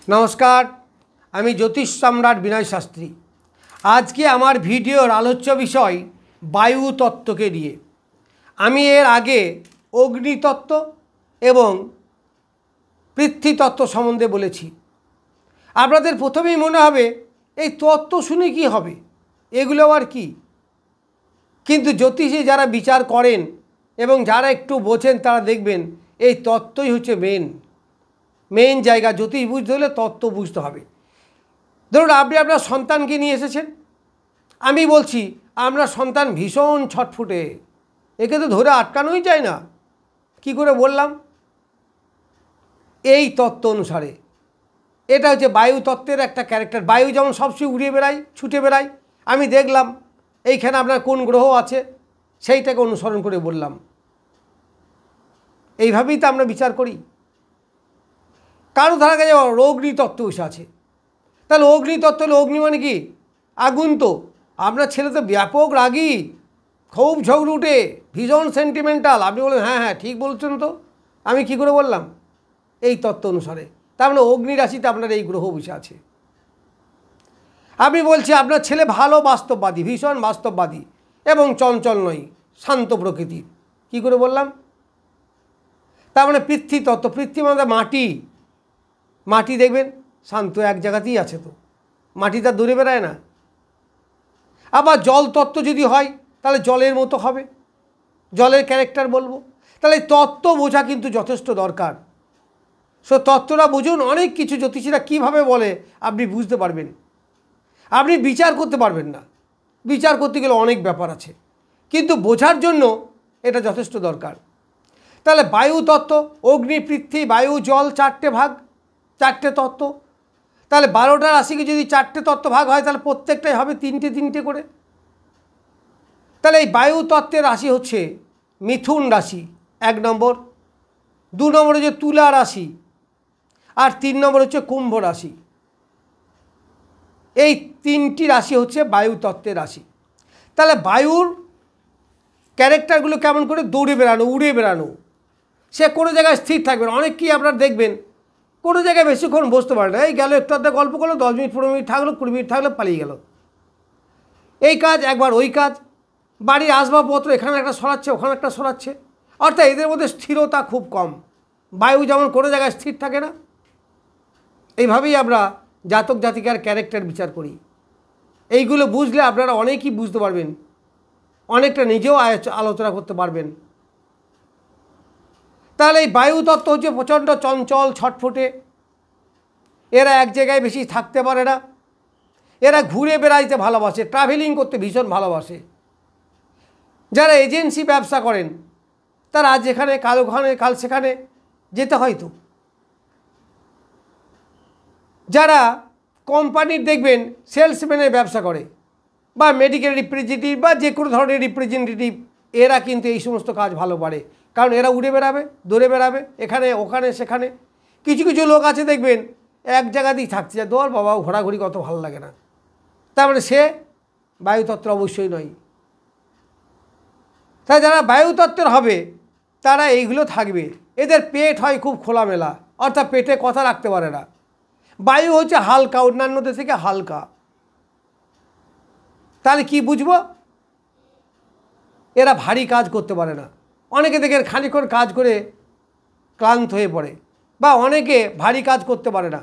नमस्कार आमी ज्योतिष सम्राट विनय शास्त्री। आज के आमार भिडियोर आलोच्य विषय वायु तत्व के लिए। आमी एर आगे अग्नि तत्व एवं पृथ्वी तत्व सम्बन्धे बोलेछि। आपनादेर प्रथमेई मने हबे एई तत्व शुने कि हबे, एगुलो आबार कि? किन्तु ज्योतिषे जारा विचार करें एवं जारा एकटू बोझेन तारा देखबेन एई तत्वई हच्छे मेन जायगा। ज्योतिष बुझते हले तत्व बुझते हबे। धरुन आपनि आपनार सन्तानके निये एसेछेन, आमी बोलछि आपनार सन्तान भीषण छटफुटे, एके तो धरे आटकानोई जाय ना। कि करे बोललाम? एई तत्व अनुसारे एटा हच्छे वायु तत्त्वेर एकटा क्यारेक्टार। वायु जेमन सबসমय उड़े बेड़ाय छुटे बेड़ाय, आमी देखलाम এইখানে আপনার কোন গ্রহ আছে সেইটাকে অনুসরণ করে বললাম। এইভাবেই তো আমরা বিচার করি। কারো ধারা কাছে অগ্নি তত্ত্ব বসে আছে, তাহলে অগ্নি তত্ত্ব হলো অগ্নি মানে কি? আগুন। তো আপনার ছেলে তো ব্যাপক রাগী, খুব ঝগড়ুটে, ভীষণ সেন্টিমেন্টাল। আপনি বলেন হ্যাঁ হ্যাঁ ঠিক বলছেন। তো আমি কি করে বললাম? এই তত্ত্ব অনুসারে। তার মানে অগ্নি রাশিতে আপনার এই গ্রহ বসে আছে। আমি বলছি আপনার ছেলে ভালো বাস্তববাদী, ভীষণ বাস্তববাদী এবং চঞ্চল নয়, শান্ত প্রকৃতির। কি করে বললাম? তার মানে পৃথ্বী তত্ত্ব। পৃথ্বী মানে মাটি। মাটি দেখবেন শান্ত এক জায়গাতেই আছে, তো মাটি তার দূরে বেড়ায় না। আবার জল তত্ত্ব যদি হয় তাহলে জলের মতো হবে, জলের ক্যারেক্টার বলবো। তাহলে তত্ত্ব বোঝা কিন্তু যথেষ্ট দরকার। সো তত্ত্বটা বুঝুন। অনেক কিছু জ্যোতিষীরা কীভাবে বলে আপনি বুঝতে পারবেন, আপনি বিচার করতে পারবেন না। বিচার করতে গেলে অনেক ব্যাপার আছে, কিন্তু বোঝার জন্য এটা যথেষ্ট দরকার। তাহলে বায়ু তত্ত্ব, অগ্নি, পৃথ্বী, বায়ু, জল, চারটে ভাগ, চারটে তত্ত্ব। তাহলে 12টা রাশিকে যদি চারটে তত্ত্ব ভাগ হয় তাহলে প্রত্যেকটাই হবে তিনটে তিনটে করে। তাহলে এই বায়ু তত্ত্বের রাশি হচ্ছে মিথুন রাশি 1 নম্বর, 2 নম্বর হচ্ছে তুলা রাশি, আর 3 নম্বর হচ্ছে কুম্ভ রাশি। এই 3টি রাশি হচ্ছে বায়ু তত্ত্বের রাশি। তাহলে বায়ুর ক্যারেক্টারগুলো কেমন করে? দৌড়ে বেড়ানো, উড়ে বেড়ানো। সে কোনো জায়গায় স্থির থাকবে না। অনেককেই আপনারা দেখবেন কোনো জায়গায় বেশিক্ষণ বসতে পারে না। এই গেল একটু আধটা গল্প করলো, 10 মিনিট 15 মিনিট থাকলো, 20 মিনিট থাকলো, পালিয়ে গেল। এই কাজ একবার ওই কাজ, বাড়ির আসবাবপত্র এখানে একটা সরাচ্ছে ওখানে একটা সরাচ্ছে। অর্থাৎ এদের মধ্যে স্থিরতা খুব কম। বায়ু যেমন কোনো জায়গায় স্থির থাকে না, এইভাবেই আমরা জাতক জাতিকার ক্যারেক্টার বিচার করি। এইগুলো বুঝলে আপনারা অনেকই বুঝতে পারবেন, অনেকটা নিজেও আলোচনা করতে পারবেন। তাহলে এই বায়ু তত্ত্ব হচ্ছে প্রচণ্ড চঞ্চল, ছটফটে। এরা এক জায়গায় বেশি থাকতে পারে না। এরা ঘুরে বেড়াইতে ভালোবাসে, ট্রাভেলিং করতে ভীষণ ভালোবাসে। যারা এজেন্সি ব্যবসা করেন তারা আজ এখানে কাল ওখানে কাল সেখানে যেতে হয়। তো যারা কোম্পানির দেখবেন সেলসম্যানের ব্যবসা করে বা মেডিকেল রিপ্রেজেন্টেটিভ বা যে কোনো ধরনের রিপ্রেজেন্টেটিভ, এরা কিন্তু এই সমস্ত কাজ ভালো পারে। কারণ এরা উড়ে বেড়াবে, দৌড়ে বেড়াবে এখানে ওখানে সেখানে। কিছু কিছু লোক আছে দেখবেন এক জায়গাতেই থাকছে, যা দৌড় বাবা, ঘোরাঘুরি কত ভালো লাগে না। তার মানে সে বায়ুতত্ত্ব অবশ্যই নয়। তাই যারা বায়ুতত্ত্বের হবে তারা এইগুলো থাকবে। এদের পেট হয় খুব খোলামেলা, অর্থাৎ পেটে কথা রাখতে পারে না। বায়ু হচ্ছে হালকা, অন্যান্যদের থেকে হালকা। তাহলে কি বুঝবো? এরা ভারী কাজ করতে পারে না। অনেকে দেখেন খানিকক্ষণ কাজ করে ক্লান্ত হয়ে পড়ে, বা অনেকে ভারী কাজ করতে পারে না,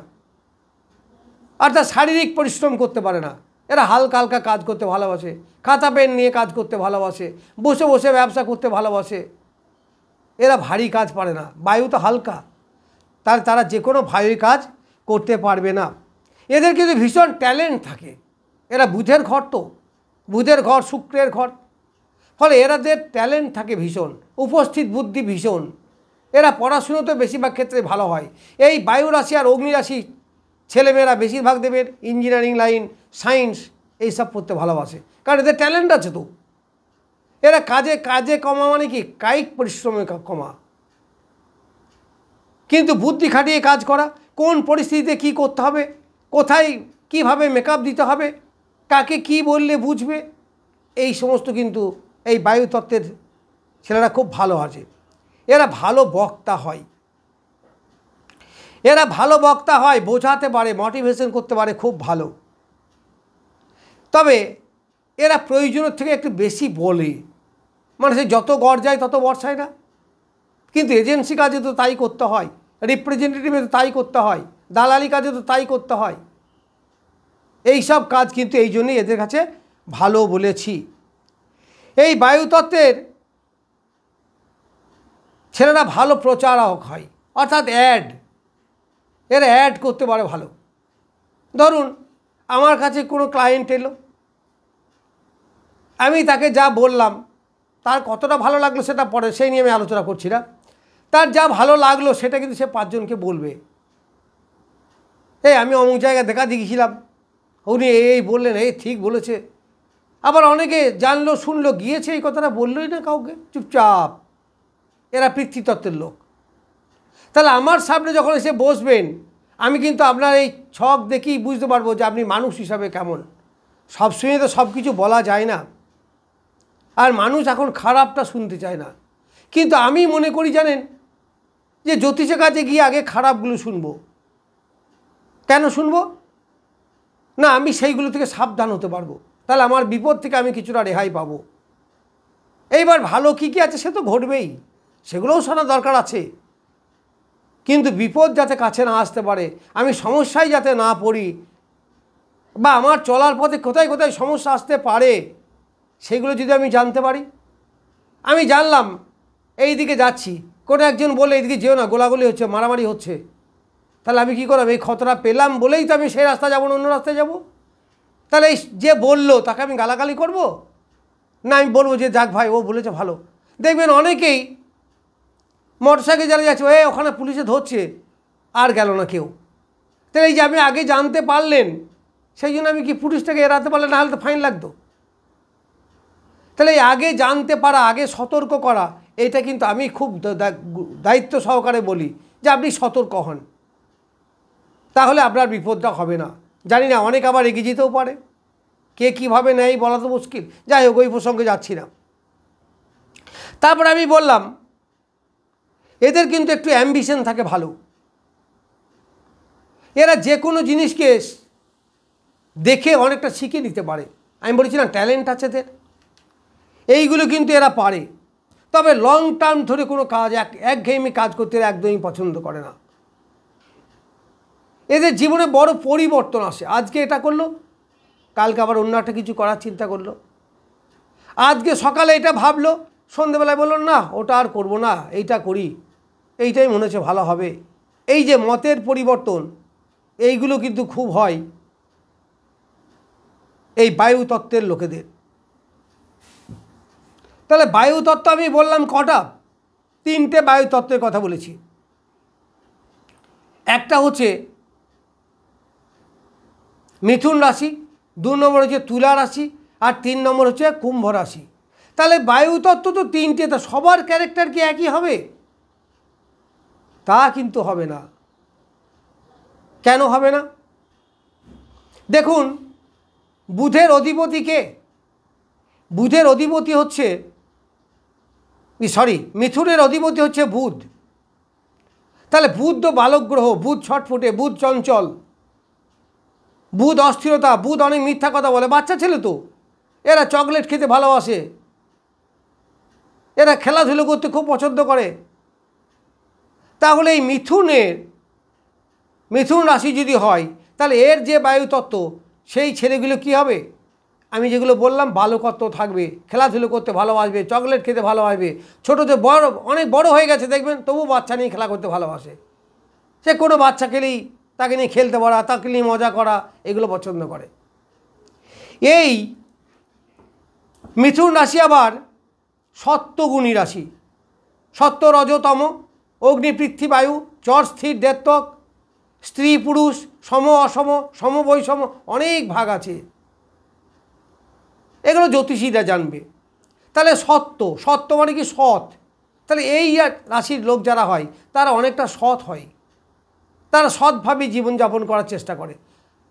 অর্থাৎ শারীরিক পরিশ্রম করতে পারে না। এরা হালকা হালকা কাজ করতে ভালোবাসে, খাতা পেন নিয়ে কাজ করতে ভালোবাসে, বসে বসে ব্যবসা করতে ভালোবাসে। এরা ভারী কাজ পারে না। বায়ু তো হালকা, তারা যে কোনো ভারী কাজ করতে পারবে না। এদের কিন্তু ভীষণ ট্যালেন্ট থাকে। এরা বুধের ঘর, তো বুধের ঘর শুক্রের ঘর, ফলে এরাদের ট্যালেন্ট থাকে ভীষণ, উপস্থিত বুদ্ধি ভীষণ। এরা পড়াশুনোতে বেশিরভাগ ক্ষেত্রে ভালো হয়। এই বায়ু রাশি আর অগ্নি রাশি ছেলেমেয়েরা বেশিরভাগ দেবেন ইঞ্জিনিয়ারিং লাইন, সায়েন্স এইসব পড়তে ভালোবাসে, কারণ এদের ট্যালেন্ট আছে। তো এরা কাজে কাজে কমা মানে কি? কায়িক পরিশ্রমে কমা, কিন্তু বুদ্ধি খাটিয়ে কাজ করা। কোন পরিস্থিতিতে কি করতে হবে, কোথায় কিভাবে মেকআপ দিতে হবে, কাকে কি বললে বুঝবে, এই সমস্ত কিন্তু এই বায়ু তত্ত্বের ছেলেরা খুব ভালো আছে। এরা ভালো বক্তা হয়। এরা ভালো বক্তা হয়, বোঝাতে পারে, মোটিভেশন করতে পারে, খুব ভালো। তবে এরা প্রয়োজনের থেকে একটু বেশি বলে, মানে সে যত গড় যায় তত বর্ষায় না। কিন্তু এজেন্সি কাজে তো তাই করতে হয়, রিপ্রেজেন্টেটিভে তো তাই করতে হয়, দালালি কাজে তো তাই করতে হয়। এই সব কাজ কিন্তু এই জন্যই এদের কাছে ভালো বলেছি। এই বায়ুতত্ত্বের ছেলেরা ভালো প্রচারক হয়, অর্থাৎ এরা অ্যাড করতে পারে ভালো। ধরুন আমার কাছে কোনো ক্লায়েন্ট এলো, আমি তাকে যা বললাম তার কতটা ভালো লাগলো সেটা পরে, সেই নিয়ে আমি আলোচনা করছি না। তার যা ভালো লাগলো সেটা কিন্তু সে 5 জনকে বলবে, আমি অমুক জায়গায় দেখা দেখিয়েছিলাম, উনি এই বললেন, ঠিক বলেছে। আবার অনেকে জানলো শুনলো, গিয়েছে এই কথাটা বললোই না কাউকে, চুপচাপ। এরা পিতৃতত্ত্বের লোক। তাহলে আমার সামনে যখন এসে বসবেন, আমি কিন্তু আপনার এই ছক দেখেই বুঝতে পারবো যে আপনি মানুষ হিসাবে কেমন। সবসময় তো সব কিছু বলা যায় না, আর মানুষ এখন খারাপটা শুনতে চায় না। কিন্তু আমি মনে করি জানেন, যে জ্যোতিষের কাছে গিয়ে আগে খারাপগুলো শুনবো। কেন শুনবো না? আমি সেইগুলো থেকে সাবধান হতে পারবো, তাহলে আমার বিপদ থেকে আমি কিছুটা রেহাই পাবো। এইবার ভালো কী কী আছে সে তো ঘটবেই, সেগুলোও শোনা দরকার আছে। কিন্তু বিপদ যাতে কাছে না আসতে পারে, আমি সমস্যায় যাতে না পড়ি, বা আমার চলার পথে কোথায় কোথায় সমস্যা আসতে পারে সেগুলো যদি আমি জানতে পারি। আমি জানলাম এই দিকে যাচ্ছি, কোনো একজন বলে এইদিকে যেও না, গোলাগুলি হচ্ছে, মারামারি হচ্ছে, তাহলে আমি কী করলাম? এই খতরা পেলাম বলেই তো আমি সেই রাস্তা যাবো না, অন্য রাস্তায় যাব। তাহলে এই যে বললো তাকে আমি গালাগালি করব না? আমি বলবো যে যাক ভাই, ও বলেছে ভালো। দেখবেন অনেকেই মোটরসাইকেল চালিয়ে যাচ্ছে, ওখানে পুলিশে ধরছে, আর গেল না কেউ। তাহলে এই যে আপনি আগে জানতে পারলেন, সেই জন্য আমি কি পুলিশটাকে এড়াতে পারলেন, না হলে তো ফাইন লাগতো। তাহলে এই আগে জানতে পারা, আগে সতর্ক করা, এটা কিন্তু আমি খুব দায়িত্ব সহকারে বলি যে আপনি সতর্ক হন, তাহলে আপনার বিপদটা হবে না। জানি না, অনেক আবার এগিয়ে যেতেও পারে, কে কীভাবে নেয় বলা তো মুশকিল। যাই হোক, ওই প্রসঙ্গে যাচ্ছি না। তারপর আমি বললাম এদের কিন্তু একটু অ্যাম্বিশন থাকে ভালো। এরা যে কোনো জিনিসকে দেখে অনেকটা শিখে নিতে পারে। আমি বলেছিলাম ট্যালেন্ট আছে এদের, এইগুলো কিন্তু এরা পারে। তবে লং টার্ম ধরে কোনো কাজ, একঘেয়েমি কাজ করতে এরা একদমই পছন্দ করে না। এদের জীবনে বড় পরিবর্তন আসে, আজকে এটা করলো, কালকে আবার অন্য একটা কিছু করার চিন্তা করলো। আজকে সকালে এটা ভাবলো, সন্ধেবেলায় বললো না ওটা আর করবো না, এইটা করি, এইটাই মনে হচ্ছে ভালো হবে। এই যে মতের পরিবর্তন, এইগুলো কিন্তু খুব হয় এই বায়ুতত্ত্বের লোকেদের। তাহলে বায়ুতত্ত্ব আমি বললাম কটা? 3টে বায়ুতত্ত্বের কথা বলেছি। একটা হচ্ছে মিথুন রাশি, 2 নম্বর হচ্ছে তুলা রাশি, আর 3 নম্বর হচ্ছে কুম্ভ রাশি। তাহলে বায়ুতত্ত্ব তো 3টে, তা সবার ক্যারেক্টার কি একই হবে? তা কিন্তু হবে না। কেন হবে না? দেখুন, বুধের অধিপতি কে? বুধের অধিপতি হচ্ছে, মিথুনের অধিপতি হচ্ছে বুধ। তাহলে বুধ তো বালক গ্রহ, বুধ ছটফটে, বুধ চঞ্চল, বুধ অস্থিরতা, বুধ অনেক মিথ্যা কথা বলে। বাচ্চা ছেলে তো, এরা চকলেট খেতে ভালোবাসে, এরা খেলাধুলো করতে খুব পছন্দ করে। তাহলে এই মিথুন রাশি যদি হয়, তাহলে এর যে বায়ুতত্ত্ব, সেই ছেলেগুলো কি হবে? আমি যেগুলো বললাম, বালকত্ব থাকবে, খেলাধুলো করতে ভালোবাসবে, চকলেট খেতে ভালোবাসবে। ছোটোতে বড়, অনেক বড় হয়ে গেছে দেখবেন, তবু বাচ্চা নিয়ে খেলা করতে ভালোবাসে। সে কোনো বাচ্চা খেলেই তাকে নিয়ে খেলতে পারা, তাকে নিয়ে মজা করা, এগুলো পছন্দ করে। এই মিথুন রাশি আবার সত্যগুণী রাশি, সত্য রজতম, অগ্নি পৃথ্বী বায়ু, চর স্থির দেবত্বক, স্ত্রী পুরুষ, সম অসম, সম বৈষম, অনেক ভাগ আছে। এগুলো জ্যোতিষীরা জানবে। তাহলে সত্য মানে কি? সৎ। তাহলে এই রাশির লোক যারা হয় তারা অনেকটা সৎ হয়, তারা সৎভাবে জীবনযাপন করার চেষ্টা করে।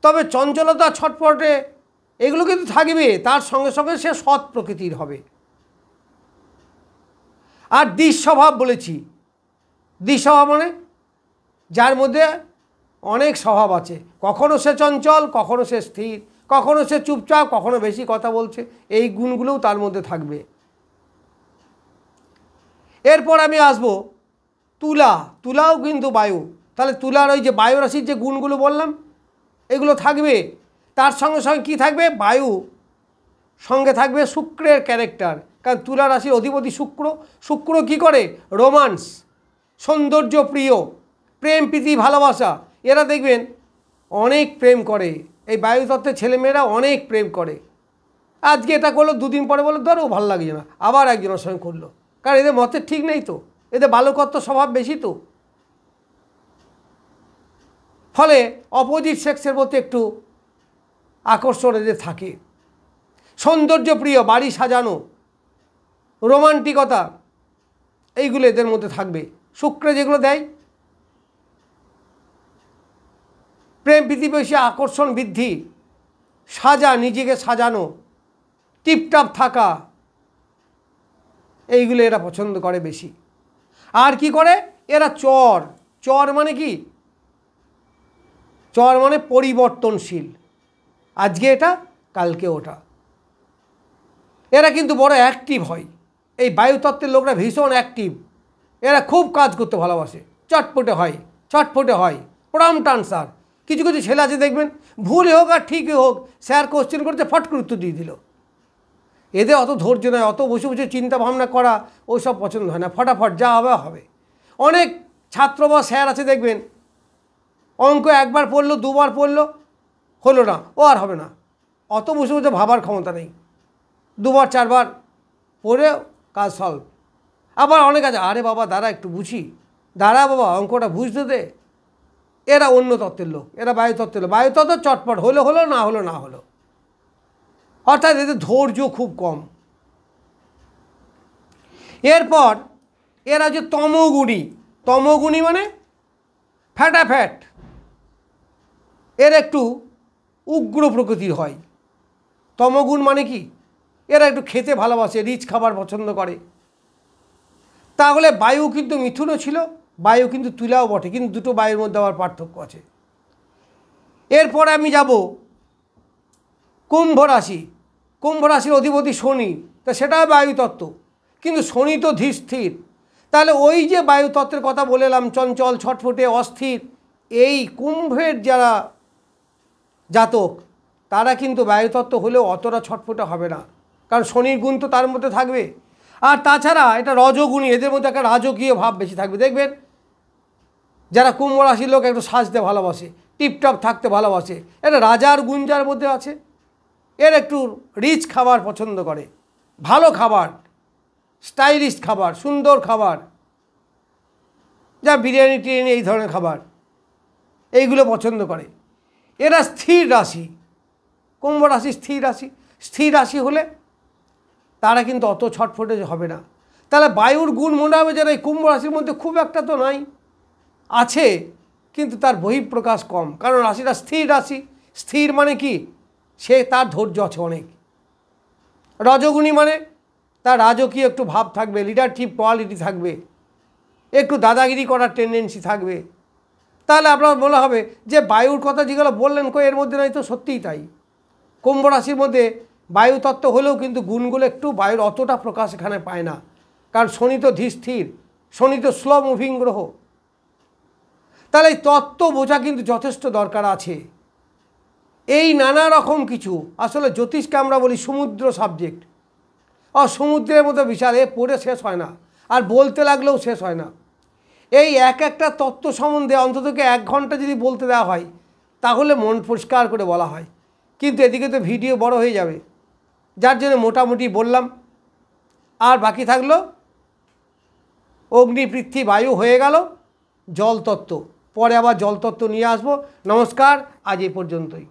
তবে চঞ্চলতা, ছটফটে এগুলো কিন্তু থাকবে, তার সঙ্গে সঙ্গে সে সৎ প্রকৃতির হবে। আর দ্বিস্বভাব বলেছি, দ্বিস্বভাব মানে যার মধ্যে অনেক স্বভাব আছে, কখনো সে চঞ্চল, কখনো সে স্থির, কখনো সে চুপচাপ, কখনো বেশি কথা বলছে, এই গুণগুলোও তার মধ্যে থাকবে। এরপর আমি আসব তুলা। তুলাও কিন্তু বায়ু, তাহলে তুলার ওই যে বায়ু রাশির যে গুণগুলো বললাম এগুলো থাকবে। তার সঙ্গে সঙ্গে কী থাকবে? বায়ু সঙ্গে থাকবে শুক্রের ক্যারেক্টার, কারণ তুলা রাশির অধিপতি শুক্র। শুক্র কী করে? রোমান্স, সৌন্দর্য প্রিয়, প্রেম প্রীতি ভালোবাসা, এরা দেখবেন অনেক প্রেম করে। এই বায়ুতত্ত্বের ছেলেমেয়েরা অনেক প্রেম করে। আজকে এটা করলো, দুদিন পরে বললো ধরো ভালো লাগছে না, আবার একজনের সঙ্গে করলো, কারণ এদের মতের ঠিক নেই তো, এদের বালকত্ব স্বভাব বেশি তো। ফলে অপোজিট সেক্সের প্রতি একটু আকর্ষণ এদের থাকে। সৌন্দর্য প্রিয়, বাড়ি সাজানো, রোমান্টিকতা, এইগুলো এদের মধ্যে থাকবে। শুক্রে যেগুলো দেয়, প্রেম প্রীতি বেশি, আকর্ষণ বৃদ্ধি, সাজা, নিজেকে সাজানো, টিপটাপ থাকা, এইগুলো এরা পছন্দ করে বেশি। আর কি করে এরা? চর। চর মানে কি? চর মানে পরিবর্তনশীল, আজকে এটা কালকে ওটা। এরা কিন্তু বড় অ্যাক্টিভ হয়। এই বায়ুতত্ত্বের লোকরা ভীষণ অ্যাক্টিভ, এরা খুব কাজ করতে ভালোবাসে, চটপটে হয়, ছটফটে হয়, প্রম্পট আনসার। কিছু কিছু ছেলে আছে দেখবেন, ভুলই হোক আর ঠিকই হোক, স্যার কোশ্চেন করতে ফট করে উত্তর দিয়ে দিল। এদের অত ধৈর্য নয়, অত বসে বসে চিন্তা ভাবনা করা ওইসব পছন্দ হয় না, ফটাফট যা হবে হবে। অনেক ছাত্র বা স্যার আছে দেখবেন, অঙ্ক একবার পড়লো, দুবার পড়লো, হলো না, ও আর হবে না, অত বসে বসে ভাবার ক্ষমতা নেই, দুবার চারবার পড়ে কাজ সলভ। আবার অনেক আছে, আরে বাবা দাঁড়া একটু বুঝি, দাঁড়া বাবা অঙ্কটা বুঝতে দে। এরা অন্য তত্ত্বের লোক, এরা বায়ুতত্ত্বের লোক। বায়ুতত্ত্ব চটপট, হলো হলো, না হলো না হলো, অর্থাৎ এদের ধৈর্য খুব কম। এরপর এরা যে তমগুণী। তমগুণী মানে ফ্যাটাফ্যাট, এর একটু উগ্র প্রকৃতির হয়। তমগুণ মানে কি? এরা একটু খেতে ভালোবাসে, রিচ খাবার পছন্দ করে। তাহলে বায়ু কিন্তু মিথুনও ছিল, বায়ু কিন্তু তুলাও বটে, কিন্তু দুটো বায়ুর মধ্যে আবার পার্থক্য আছে। এরপরে আমি যাব কুম্ভ রাশি। কুম্ভ রাশির অধিপতি শনি, তা সেটা বায়ুতত্ত্ব, কিন্তু শনি তো ধীর স্থির। তাহলে ওই যে বায়ুতত্ত্বের কথা বলেলাম, চঞ্চল, ছটফটে, অস্থির, এই কুম্ভের যারা জাতক তারা কিন্তু বায়ুতত্ত্ব হলেও অতটা ছটফটে হবে না, কারণ শনির গুণ তো তার মধ্যে থাকবে। আর তাছাড়া এটা রজগুণী, এদের মধ্যে একটা রাজকীয় ভাব বেশি থাকবে। দেখবেন যারা কুম্ভ রাশির লোক একটু সাজতে ভালোবাসে, টিপটপ থাকতে ভালোবাসে, এটা রাজার গুণ যার মধ্যে আছে। এর একটু রিচ খাবার পছন্দ করে, ভালো খাবার, স্টাইলিশ খাবার, সুন্দর খাবার, যা বিরিয়ানি টিরিয়ানি এই ধরনের খাবার, এইগুলো পছন্দ করে। এরা স্থির রাশি, কুম্ভ রাশি স্থির রাশি। স্থির রাশি হলে তারা কিন্তু অত ছটফটে হবে না। তাহলে বায়ুর গুণ মনে হবে যেন এই কুম্ভ রাশির মধ্যে খুব একটা তো নাই, আছে কিন্তু তার বহিঃপ্রকাশ কম, কারণ রাশিটা স্থির রাশি। স্থির মানে কি? সে তার ধৈর্য আছে অনেক। রজগুণী মানে তার রাজকীয় একটু ভাব থাকবে, লিডারশিপ কোয়ালিটি থাকবে, একটু দাদাগিরি করার টেন্ডেন্সি থাকবে। তাহলে আপনার মনে হবে যে বায়ুর কথা যেগুলো বললেন কই এর মধ্যে নাই, তো সত্যিই তাই। কুম্ভ রাশির মধ্যে বায়ুতত্ত্ব হলেও কিন্তু গুণগুলো একটু বায়ুর অতটা প্রকাশ এখানে পায় না, কারণ শনি তো ধীর স্থির, শনি তো স্লো মুভিং গ্রহ। তাহলে এই তত্ত্ব বোঝা কিন্তু যথেষ্ট দরকার আছে। এই নানা রকম কিছু, আসলে জ্যোতিষকে আমরা বলি সমুদ্র সাবজেক্ট, আর সমুদ্রের মতো বিশাল, এ পড়ে শেষ হয় না, আর বলতে লাগলেও শেষ হয় না। এই এক একটা তত্ত্ব সম্বন্ধে অন্ততকে 1 ঘন্টা যদি বলতে দেওয়া হয় তাহলে মন পরিষ্কার করে বলা হয়, কিন্তু এদিকে তো ভিডিও বড় হয়ে যাবে, যার জন্য মোটামুটি বললাম। আর বাকি থাকলো অগ্নি, পৃথ্বী, বায়ু হয়ে গেল, জলতত্ত্ব। পরে আবার জলতত্ত্ব নিয়ে আসবো। নমস্কার, আজ এই পর্যন্তই।